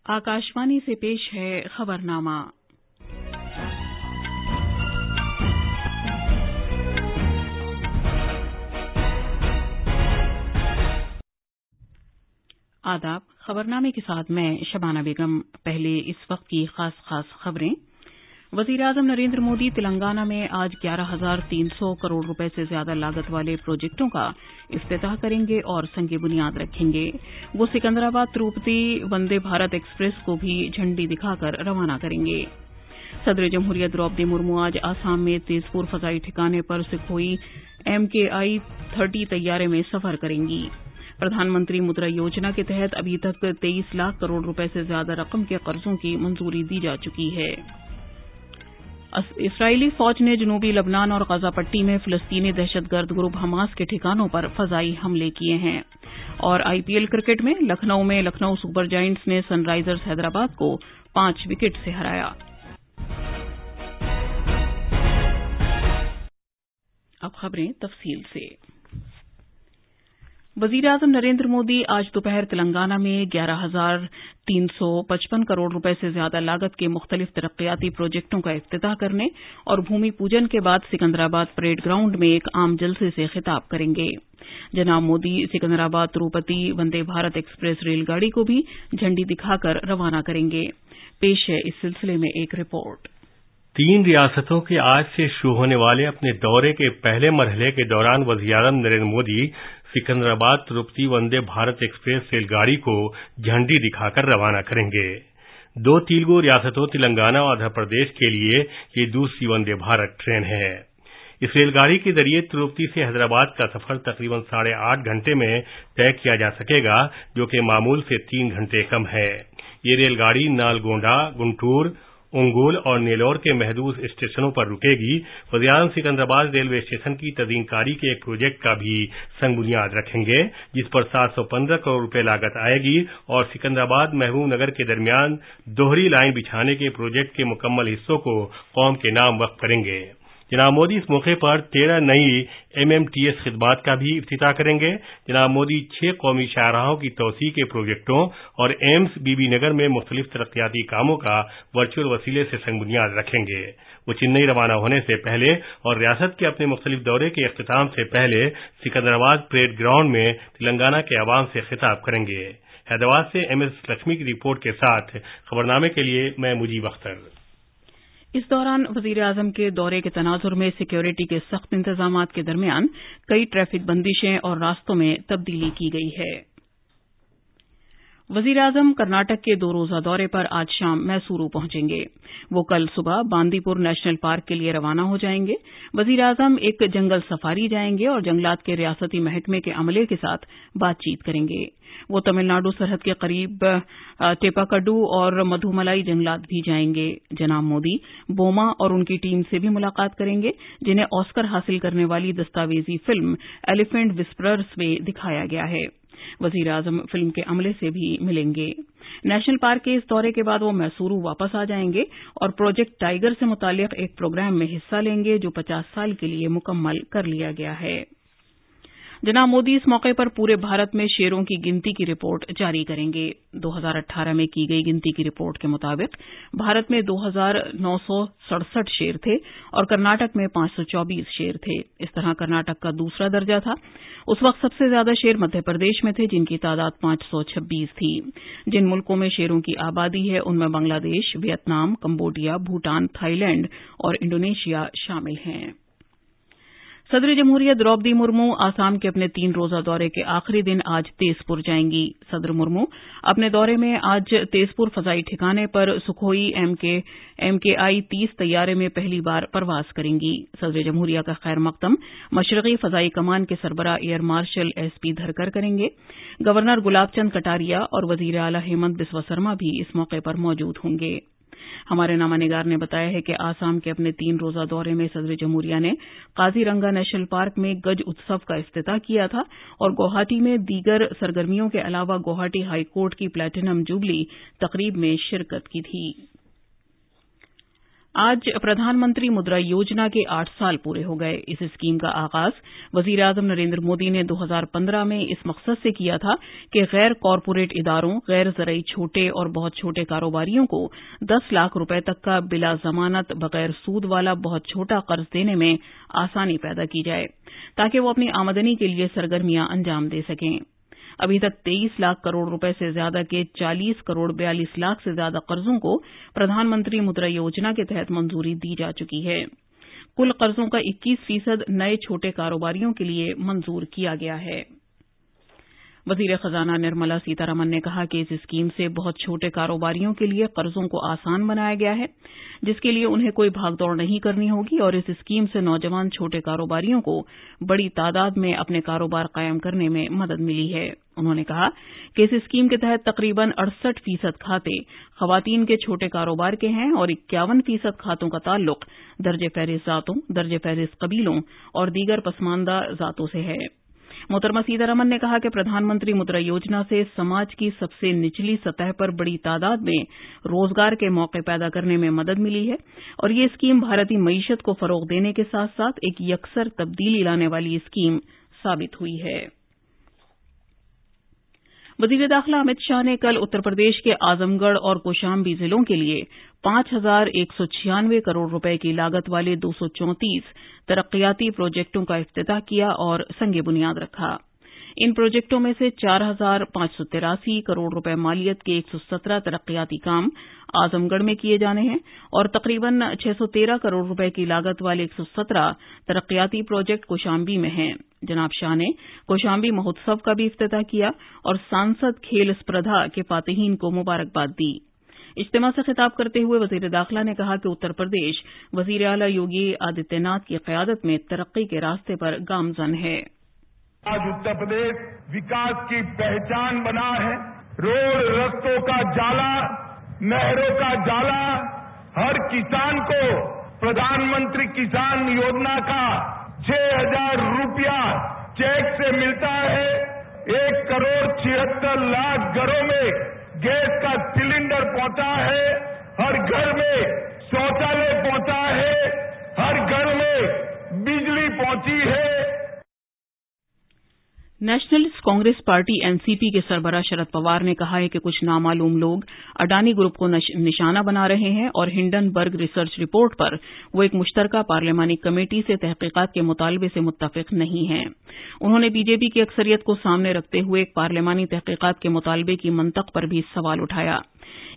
आकाशवाणी से पेश है खबरनामा। आदाब। खबरनामे के साथ मैं शबाना बेगम। पहले इस वक्त की खास खबरें। वजीर-ए-आजम नरेंद्र मोदी तेलंगाना में आज 11,300 करोड़ रुपए से ज्यादा लागत वाले प्रोजेक्टों का इफ्तिताह करेंगे और संग बुनियाद रखेंगे। वो सिकंदराबाद तिरुपति वंदे भारत एक्सप्रेस को भी झंडी दिखाकर रवाना करेंगे। सदर जमहूरियत द्रौपदी मुर्मू आज आसाम में तेजपुर फजाई ठिकाने पर सुखोई MKI 30 तैयारे में सफर करेंगी। प्रधानमंत्री मुद्रा योजना के तहत अभी तक 23 लाख करोड़ रुपए से ज्यादा रकम के कर्जों की मंजूरी दी जा चुकी है। इस्राइली फौज ने जनूबी लबनान और गजा पट्टी में फिलिस्तीनी दहशतगर्द ग्रुप हमास के ठिकानों पर फजाई हमले किए हैं। और IPL क्रिकेट में लखनऊ सुपर जायंट्स ने सनराइजर्स हैदराबाद को 5 विकेट से हराया। अब खबरें तफसील से। वजीर-ए-आजम नरेंद्र मोदी आज दोपहर तेलंगाना में 11,355 करोड़ रुपए से ज्यादा लागत के मुख्तलिफ तरक्कियाती प्रोजेक्टों का इफ्तिताह करने और भूमि पूजन के बाद सिकंदराबाद परेड ग्राउंड में एक आम जलसे से खिताब करेंगे। जनाब मोदी सिकंदराबाद तिरुपति वंदे भारत एक्सप्रेस रेलगाड़ी को भी झंडी दिखाकर रवाना करेंगे। पेश है इस सिलसिले में एक रिपोर्ट। 3 रियासतों के आज से शुरू होने वाले अपने दौरे के पहले मरहले के दौरान वजीर-ए-आजम नरेंद्र मोदी सिकंदराबाद तिरुपति वंदे भारत एक्सप्रेस रेलगाड़ी को झंडी दिखाकर रवाना करेंगे। 2 तेलुगु रियासतों तेलंगाना और आंध्र प्रदेश के लिए ये दूसरी वंदे भारत ट्रेन है। इस रेलगाड़ी के जरिए तिरुपति से हैदराबाद का सफर तकरीबन 8.5 घंटे में तय किया जा सकेगा, जो कि मामूल से 3 घंटे कम है। ये रेलगाड़ी नालगोंडा, गुंटूर, ओंगोल और नेल्लोर के महदूद स्टेशनों पर रुकेगी। वजीर-ए-आजम सिकंदराबाद रेलवे स्टेशन की तदीनकारी के एक प्रोजेक्ट का भी संग बुनियाद रखेंगे, जिस पर 715 करोड़ रुपए लागत आएगी और सिकंदराबाद महबूब नगर के दरमियान दोहरी लाइन बिछाने के प्रोजेक्ट के मुकम्मल हिस्सों को कौम के नाम वक्फ करेंगे। जनाब मोदी इस मौके पर 13 नई MMTS खिदमात का भी इफ्तिताह करेंगे। जनाब मोदी 6 कौमी शाहराहों की तोसी के प्रोजेक्टों और एम्स बीबी नगर में मुख्तलिफ तरक्याती कामों का वर्चुअल वसीले से संग बुनियाद रखेंगे। वो चेन्नई रवाना होने से पहले और रियासत के अपने मुख्तलिफ दौरे के इख्तिताम से पहले सिकंदराबाद परेड ग्राउंड में तेलंगाना के अवाम से खिताब करेंगे। हैदराबाद से MS लक्ष्मी की रिपोर्ट के साथ खबरनामे के लिए मैं मुजीब अख्तर। इस दौरान वजीर-ए-आजम के दौरे के तनाजुर में सिक्योरिटी के सख्त इंतजामात के दरमियान कई ट्रैफिक बंदिशें और रास्तों में तब्दीली की गई है। वजीर-ए-आजम कर्नाटक के 2 रोजा दौरे पर आज शाम मैसूरू पहुंचेंगे। वो कल सुबह बांदीपुर नेशनल पार्क के लिए रवाना हो जाएंगे। वजीर-ए-आजम एक जंगल सफारी जाएंगे और जंगलात के रियासती महकमे के अमले के साथ बातचीत करेंगे। वो तमिलनाडु सरहद के करीब टेपाकड्डू और मधुमलाई जंगलात भी जाएंगे। जनाब मोदी बोमा और उनकी टीम से भी मुलाकात करेंगे, जिन्हें ऑस्कर हासिल करने वाली दस्तावेजी फिल्म एलिफेंट विस्परर्स में दिखाया गया है। वजीर-ए-आजम फिल्म के अमले से भी मिलेंगे। नेशनल पार्क के इस दौरे के बाद वो मैसूरू वापस आ जाएंगे और प्रोजेक्ट टाइगर से मुताल्लिक एक प्रोग्राम में हिस्सा लेंगे, जो 50 साल के लिए मुकम्मल कर लिया गया है। जनाब मोदी इस मौके पर पूरे भारत में शेरों की गिनती की रिपोर्ट जारी करेंगे। 2018 में की गई गिनती की रिपोर्ट के मुताबिक भारत में 2,967 शेर थे और कर्नाटक में 524 शेर थे। इस तरह कर्नाटक का दूसरा दर्जा था। उस वक्त सबसे ज्यादा शेर मध्य प्रदेश में थे, जिनकी तादाद 526 थी। जिन मुल्कों में शेरों की आबादी है, उनमें Bangladesh, Vietnam, Cambodia, Bhutan, Thailand और इंडोनेशिया शामिल हैं। सदर जमहूरियत द्रौपदी मुर्मू आसाम के अपने 3 रोजा दौरे के आखिरी दिन आज तेजपुर जाएंगी। सदर मुर्मू अपने दौरे में आज तेजपुर फजाई ठिकाने पर सुखोई MKI 30 तैयारे में पहली बार परवाज करेंगी। सदर जमहूरिया का खैर मकदम मशरकी फजाई कमान के सरबरा एयर मार्शल SP धरकर करेंगे। गवर्नर गुलाब चंद कटारिया और वजीर आला हेमंत बिस्वा शर्मा भी इस मौके पर मौजूद होंगे। हमारे नामानिगार ने बताया है कि आसाम के अपने 3 रोजा दौरे में सदर जमहूरिया ने काजीरंगा नेशनल पार्क में गज उत्सव का इफ्तिताह किया था और गुवाहाटी में दीगर सरगर्मियों के अलावा गुवाहाटी हाई कोर्ट की प्लेटिनम जुबली तकरीब में शिरकत की थी। आज प्रधानमंत्री मुद्रा योजना के 8 साल पूरे हो गए। इस स्कीम का आगाज वजीर-ए-आजम नरेंद्र मोदी ने 2015 में इस मकसद से किया था कि गैर कॉरपोरेट इदारों, गैर ज़रई छोटे और बहुत छोटे कारोबारियों को 10 लाख रुपए तक का बिला जमानत बगैर सूद वाला बहुत छोटा कर्ज देने में आसानी पैदा की जाए, ताकि वो अपनी आमदनी के लिए सरगर्मियां अंजाम दे सकें। अभी तक 23 लाख करोड़ रुपए से ज्यादा के 40 करोड़ 42 लाख से ज्यादा कर्जों को प्रधानमंत्री मुद्रा योजना के तहत मंजूरी दी जा चुकी है। कुल कर्जों का 21% नए छोटे कारोबारियों के लिए मंजूर किया गया है। वजीर खजाना निर्मला सीतारमण ने कहा कि इस स्कीम से बहुत छोटे कारोबारियों के लिए कर्जों को आसान बनाया गया है, जिसके लिए उन्हें कोई भागदौड़ नहीं करनी होगी और इस स्कीम से नौजवान छोटे कारोबारियों को बड़ी तादाद में अपने कारोबार कायम करने में मदद मिली है। उन्होंने कहा कि इस स्कीम के तहत तकरीबन 68% खाते खवातीन के छोटे कारोबार के हैं और 51% खातों का ताल्लुक दर्जे फहरिस्त जातों, दर्जे फहरिस्त कबीलों और दीगर पसमानदा जातों से है। मोहतरमा सीतारमण ने कहा कि प्रधानमंत्री मुद्रा योजना से समाज की सबसे निचली सतह पर बड़ी तादाद में रोजगार के मौके पैदा करने में मदद मिली है और ये स्कीम भारतीय मईशत को फरोग देने के साथ साथ एक यकसर तब्दीली लाने वाली स्कीम साबित हुई है। वजीर दाखिला अमित शाह ने कल उत्तर प्रदेश के आजमगढ़ और कौशाम्बी जिलों के लिए 5,196 करोड़ रुपए की लागत वाले 234 तरक्कियाती प्रोजेक्टों का इफ्तिताह किया और संगे बुनियाद रखा। इन प्रोजेक्टों में से 4,583 करोड़ रुपए मालियत के 117 तरक्कियाती काम आजमगढ़ में किए जाने हैं और तकरीबन 613 करोड़ रुपए की लागत वाले 117 तरक्कियाती प्रोजेक्ट कौशाम्बी में हैं। जनाब शाह ने कौशाम्बी महोत्सव का भी इफ्तिताह किया और सांसद खेल स्पर्धा के फातिहीन को मुबारकबाद दी। इज्तिमा से खिताब करते हुए वजीर दाखिला ने कहा कि उत्तर प्रदेश वजीर आला योगी आदित्यनाथ की क़यादत में तरक्की के रास्ते पर गामजन है। आज उत्तर प्रदेश विकास की पहचान बना है। रोड रस्तों का जाला, नहरों का जाला, हर किसान को प्रधानमंत्री किसान योजना का 6,000 रुपया चेक से मिलता है। 1,76,00,000 घरों में गैस का सिलेंडर पहुंचा है। हर घर में शौचालय पहुंचा है। हर घर में बिजली पहुंची है। नेशनलिस्ट कांग्रेस पार्टी एनसीपी के सरबराह शरद पवार ने कहा है कि कुछ नामालूम लोग अडानी ग्रुप को निशाना बना रहे हैं और हिंडनबर्ग रिसर्च रिपोर्ट पर वो एक मुश्तरका पार्लियामानी कमेटी से तहकीकात के मुतालबे से मुत्तफिक नहीं हैं। उन्होंने बीजेपी की अक्सरियत को सामने रखते हुए एक पार्लियामानी तहकीकात के मुतालबे की मंतक पर भी सवाल उठाया।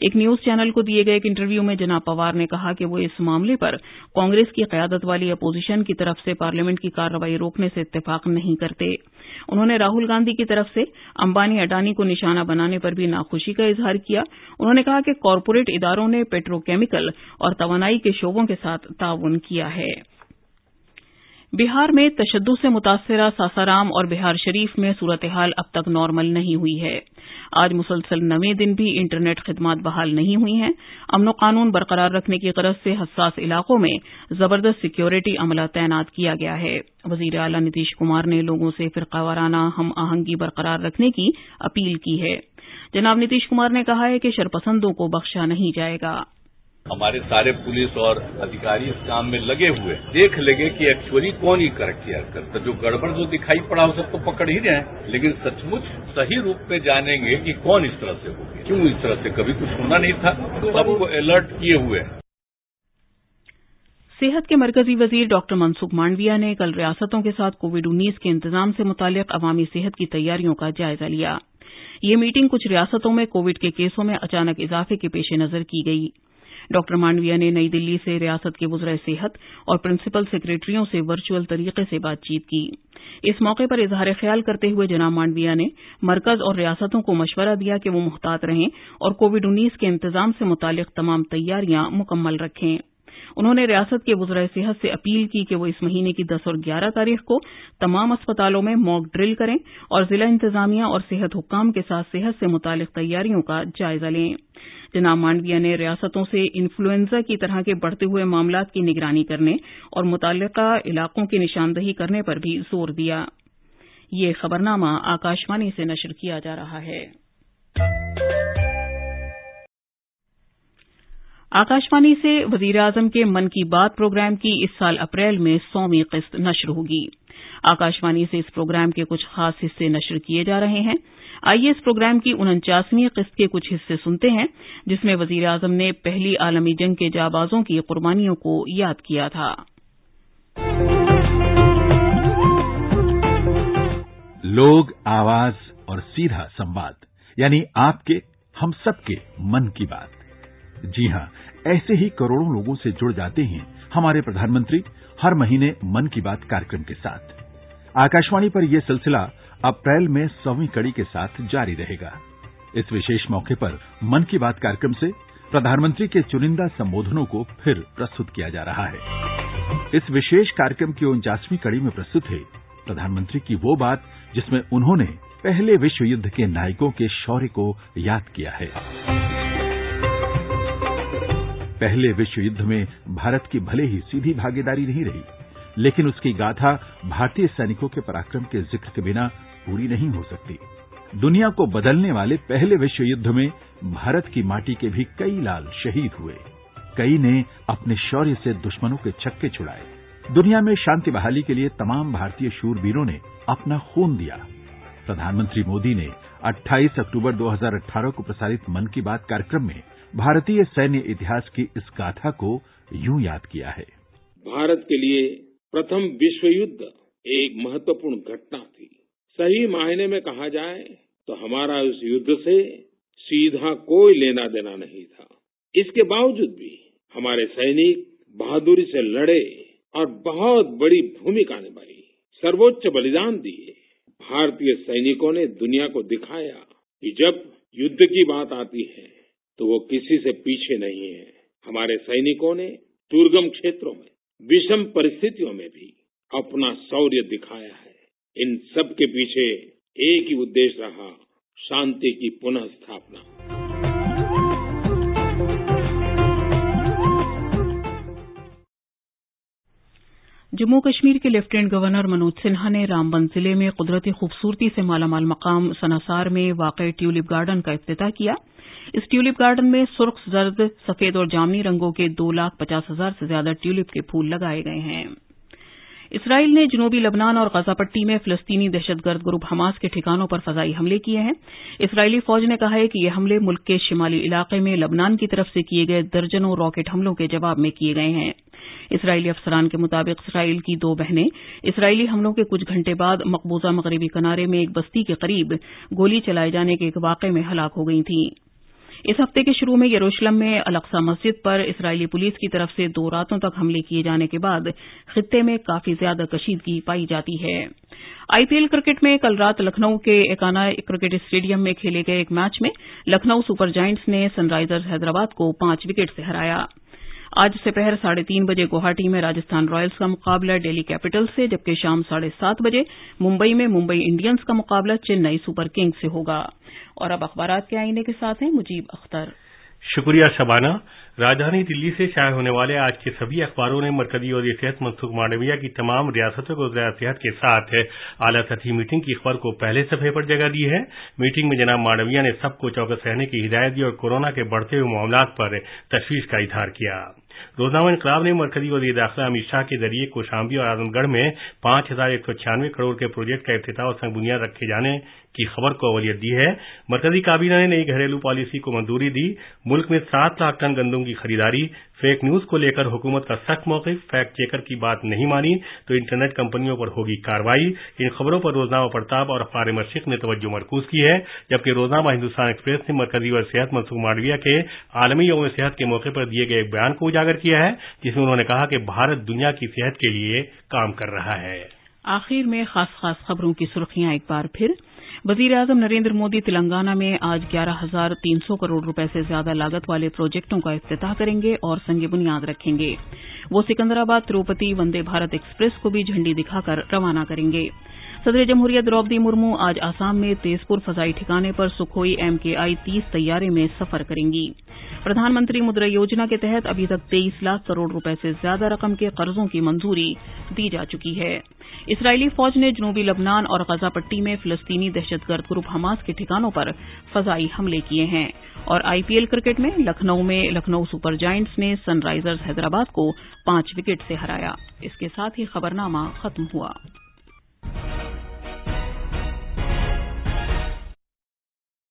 एक न्यूज चैनल को दिए गए एक इंटरव्यू में जनाब पवार ने कहा कि वो इस मामले पर कांग्रेस की क़यादत वाली अपोजिशन की तरफ से पार्लियामेंट की कार्रवाई रोकने से इत्तेफाक नहीं करते। उन्होंने राहुल गांधी की तरफ से अंबानी अडानी को निशाना बनाने पर भी नाखुशी का इजहार किया। उन्होंने कहा कि कॉरपोरेट इदारों ने पेट्रोकेमिकल और तवानाई के शोबों के साथ ताउन किया है। बिहार में तशद्दुद से मुतासिरा सासाराम और बिहार शरीफ में सूरत हाल अब तक नॉर्मल नहीं हुई है। आज मुसलसल 9वें दिन भी इंटरनेट खिदमात बहाल नहीं हुई हैं। अमन कानून बरकरार रखने की गरज से हसास इलाकों में जबरदस्त सिक्योरिटी अमला तैनात किया गया है। वजीर आला नीतीश कुमार ने लोगों से फिरकावाराना हम आहंगी बरकरार रखने की अपील की है। जनाब नीतीश कुमार ने कहा है कि शरपसंदों को बख्शा नहीं जाएगा। हमारे सारे पुलिस और अधिकारी इस काम में लगे हुए देख लेंगे कि एक्चुअली कौन ये किया करता। जो गड़बड़ जो दिखाई पड़ा हो सब तो पकड़ ही रहे हैं, लेकिन सचमुच सही रूप में जानेंगे कि कौन इस तरह से हो गया, क्यों इस तरह से, कभी कुछ होना नहीं था। सबको अलर्ट किए हुए। सेहत के मरकजी वजीर डॉक्टर मनसुख मांडविया ने कल रियासतों के साथ कोविड-19 के इंतजाम से मुतालिक अवामी सेहत की तैयारियों का जायजा लिया। ये मीटिंग कुछ रियासतों में कोविड के केसों में अचानक इजाफे के पेश नजर की गई। डॉक्टर मांडविया ने नई दिल्ली से रियासत के वज़ीर सेहत और प्रिंसिपल सेक्रेटरियों से वर्चुअल तरीके से बातचीत की। इस मौके पर इजहार ख्याल करते हुए जनाब मांडविया ने मरकज और रियासतों को मशवरा दिया कि वो मुहतात रहें और कोविड-19 के इंतजाम से मुतालिक तमाम तैयारियां मुकम्मल रखें। उन्होंने रियासत के वज़ीर सेहत से अपील की कि वो इस महीने की 10 और 11 तारीख को तमाम अस्पतालों में मॉक ड्रिल करें और जिला इंतजामिया और सेहत हुक्काम के साथ सेहत से मुतालिक तैयारियों का जायजा लें। जनाब मांडविया ने रियासतों से इन्फ्लुएंजा की तरह के बढ़ते हुए मामलात की निगरानी करने और मुतल्लिका इलाकों की निशानदही करने पर भी जोर दिया। ये खबरनामा आकाशवाणी से नशर किया जा रहा है। आकाशवाणी से वजीर-ए-आजम के मन की बात प्रोग्राम की इस साल अप्रैल में 100वीं किस्त नश्र होगी। आकाशवाणी से इस प्रोग्राम के कुछ खास हिस्से नश्र किए जा रहे हैं। आइए इस प्रोग्राम की 49वीं किस्त के कुछ हिस्से सुनते हैं, जिसमें वजीर-ए-आजम ने पहली आलमी जंग के जाबाजों की कुर्बानियों को याद किया था। लोग, आवाज और सीधा संवाद, यानी आपके हम सबके मन की बात। जी हां, ऐसे ही करोड़ों लोगों से जुड़ जाते हैं हमारे प्रधानमंत्री हर महीने मन की बात कार्यक्रम के साथ। आकाशवाणी पर यह सिलसिला अप्रैल में 100वीं कड़ी के साथ जारी रहेगा। इस विशेष मौके पर मन की बात कार्यक्रम से प्रधानमंत्री के चुनिंदा संबोधनों को फिर प्रस्तुत किया जा रहा है। इस विशेष कार्यक्रम की 49वीं कड़ी में प्रस्तुत है प्रधानमंत्री की वो बात जिसमें उन्होंने पहले विश्व युद्ध के नायकों के शौर्य को याद किया है। पहले विश्व युद्ध में भारत की भले ही सीधी भागीदारी नहीं रही, लेकिन उसकी गाथा भारतीय सैनिकों के पराक्रम के जिक्र के बिना पूरी नहीं हो सकती। दुनिया को बदलने वाले पहले विश्व युद्ध में भारत की माटी के भी कई लाल शहीद हुए। कई ने अपने शौर्य से दुश्मनों के छक्के छुड़ाए। दुनिया में शांति बहाली के लिए तमाम भारतीय शूरवीरों ने अपना खून दिया। प्रधानमंत्री मोदी ने 28 अक्टूबर 2018 को प्रसारित मन की बात कार्यक्रम में भारतीय सैन्य इतिहास की इस गाथा को यूं याद किया है। भारत के लिए प्रथम विश्व युद्ध एक महत्वपूर्ण घटना थी। सही मायने में कहा जाए तो हमारा उस युद्ध से सीधा कोई लेना देना नहीं था। इसके बावजूद भी हमारे सैनिक बहादुरी से लड़े और बहुत बड़ी भूमिका निभाई, सर्वोच्च बलिदान दिए। भारतीय सैनिकों ने दुनिया को दिखाया कि जब युद्ध की बात आती है तो वो किसी से पीछे नहीं है। हमारे सैनिकों ने दुर्गम क्षेत्रों में, विषम परिस्थितियों में भी अपना शौर्य दिखाया है। इन सब के पीछे एक ही उद्देश्य रहा, शांति की पुनः स्थापना। जम्मू कश्मीर के लेफ्टिनेंट गवर्नर मनोज सिन्हा ने रामबन जिले में कुदरती खूबसूरती से मालामाल मकाम सनासार में वाक़ ट्यूलिप गार्डन का इफ्तिताह किया। इस ट्यूलिप गार्डन में सुर्ख, जर्द, सफेद और जामनी रंगों के 2,50,000 से ज्यादा ट्यूलिप के फूल लगाए गए हैं। इसराइल ने जनूबी लबनान और गजा पट्टी में फिलिस्तीनी दहशतगर्द ग्रुप हमास के ठिकानों पर फजाई हमले किए हैं। इसराइली फौज ने कहा है कि ये हमले मुल्क के शिमाली इलाके में लबनान की तरफ से किए गए दर्जनों रॉकेट हमलों के जवाब में किए गए हैं। इसराइली अफसरान के मुताबिक इसराइल की 2 बहनें इसराइली हमलों के कुछ घंटे बाद मकबूजा मगरबी किनारे में एक बस्ती के करीब गोली चलाए जाने के एक वाक़े में हलाक हो गई थीं। इस हफ्ते के शुरू में यरूशलेम में अल-अक्सा मस्जिद पर इसराइली पुलिस की तरफ से 2 रातों तक हमले किए जाने के बाद खित्ते में काफी ज्यादा कशीदगी पाई जाती है। आईपीएल क्रिकेट में कल रात लखनऊ के एकाना क्रिकेट स्टेडियम में खेले गए एक मैच में लखनऊ सुपर जायंट्स ने सनराइजर्स हैदराबाद को 5 विकेट से हराया। आज दोपहर 3:30 बजे गुवाहाटी में राजस्थान रॉयल्स का मुकाबला दिल्ली कैपिटल्स से, जबकि शाम 7:30 बजे मुंबई में मुंबई इंडियंस का मुकाबला चेन्नई सुपर किंग्स से होगा। और अब अखबारात के आईने के साथ हैं मुजीब अख्तर। शुक्रिया शबाना। राजधानी दिल्ली से शाये होने वाले आज के सभी अखबारों ने मरकजी वज़ीर सेहत मनसुख मांडविया की तमाम रियासतों के वज़ीर सेहत के साथ आला सतही मीटिंग की खबर को पहले सफ़े पर जगह दी है। मीटिंग में जनाब मांडविया ने सबको चौकस रहने की हिदायत दी और कोरोना के बढ़ते हुए मामलात पर तशवीश का इजहार किया। रोजनामा इंकलाब ने मरकजी वज़ीर दाखिला अमित शाह के जरिए कौशाम्बी और आजमगढ़ में 5,196 करोड़ के प्रोजेक्ट का इफ्तिताह और संग बुनियाद रखे जाने की खबर को अवलियत दी है। मरकजी काबीना ने नई घरेलू पॉलिसी को मंजूरी दी। मुल्क में 7 लाख टन गंदम की खरीदारी। फेक न्यूज को लेकर हुकूमत का सख्त मौक़िफ़, फैक्ट चेकर की बात नहीं मानी तो इंटरनेट कंपनियों पर होगी कार्रवाई। इन खबरों पर रोजनामा प्रताप और अखबार मशरिक़ ने तवज्जो मरकूज की है, जबकि रोजनामा हिंदुस्तान एक्सप्रेस ने मरकजी वज़ीर सेहत मनसुख मांडविया के आलमी यौम सेहत के मौके पर दिए गए एक बयान को उजागर किया है, जिसमें उन्होंने कहा कि भारत दुनिया की सेहत के लिए काम कर रहा है। आखिर में खास खबरों की सुर्खियां एक बार फिर। वजीर-ए-आज़म नरेंद्र मोदी तेलंगाना में आज 11,300 करोड़ रुपए से ज्यादा लागत वाले प्रोजेक्टों का इफ्तिताह करेंगे और संग बुनियाद रखेंगे। वो सिकंदराबाद तिरुपति वंदे भारत एक्सप्रेस को भी झंडी दिखाकर रवाना करेंगे। सदर जमहूरियत द्रौपदी मुर्मू आज आसाम में तेजपुर फजाई ठिकाने पर सुखोई MKI 30 तैयारे में सफर करेंगी। प्रधानमंत्री मुद्रा योजना के तहत अभी तक 23 लाख करोड़ रुपए से ज्यादा रकम के कर्जों की मंजूरी दी जा चुकी है। इस्राइली फौज ने जनूबी लबनान और गजा पट्टी में फिलिस्तीनी दहशतगर्द ग्रुप हमास के ठिकानों पर फजाई हमले किए हैं। और IPL क्रिकेट में लखनऊ में लखनऊ सुपर जायंट्स ने सनराइजर्स हैदराबाद को 5 विकेट से हराया। इसके साथ ही खबरनामा खत्म हुआ।